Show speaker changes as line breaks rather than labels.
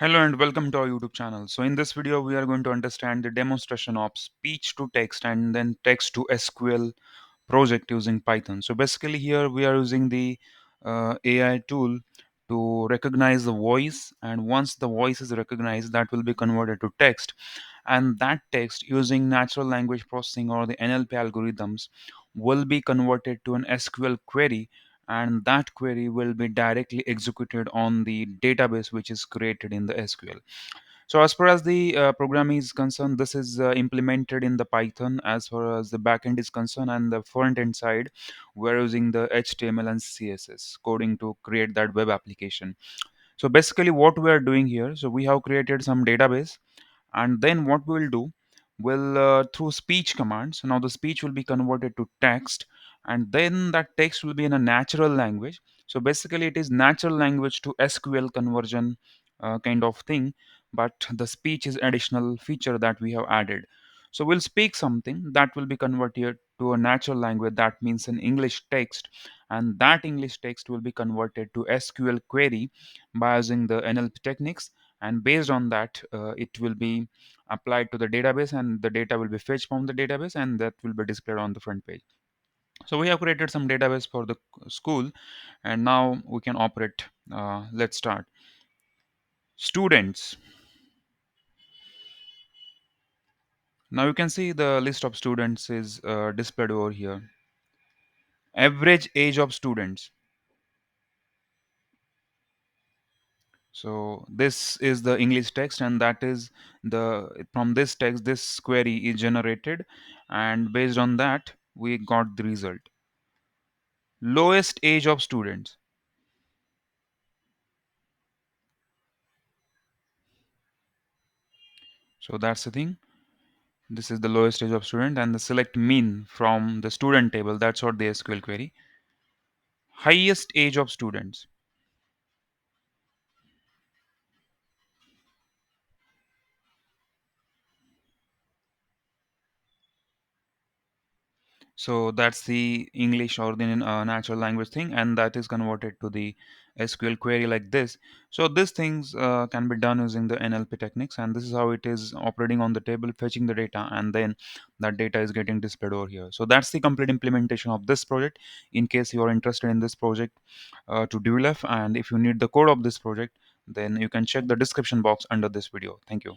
Hello and welcome to our YouTube channel. So in this video, we are going to understand the demonstration of speech to text and then text to SQL project using Python. So basically here we are using the AI tool to recognize the voice, and once the voice is recognized, that will be converted to text, and that text using natural language processing or the NLP algorithms will be converted to an SQL query, and that query will be directly executed on the database which is created in the SQL. So as far as the program is concerned, this is implemented in the Python as far as the backend is concerned, and the front end side, we're using the HTML and CSS coding to create that web application. So basically, what we are doing here, so we have created some database, and then what we will do, will through speech commands, now the speech will be converted to text, and then that text will be in a natural language. So basically it is natural language to SQL conversion kind of thing, but the speech is additional feature that we have added. So we'll speak something that will be converted to a natural language, that means an English text, and that English text will be converted to SQL query by using the NLP techniques, and based on that it will be applied to the database, and the data will be fetched from the database, and that will be displayed on the front page. So we have created some database for the school, and now we can operate. Let's start. Students. Now you can see the list of students is displayed over here. Average age of students. So this is the English text, and that is the from this text this query is generated, and based on that we got the result. Lowest age of students. So that's the thing. This is the lowest age of student, and the select mean from the student table. That's what the SQL query. Highest age of students. So that's the English or the natural language thing, and that is converted to the SQL query like this. So these things can be done using the NLP techniques, and this is how it is operating on the table, fetching the data, and then that data is getting displayed over here. So that's the complete implementation of this project. In case you are interested in this project to develop, and if you need the code of this project, then you can check the description box under this video. Thank you.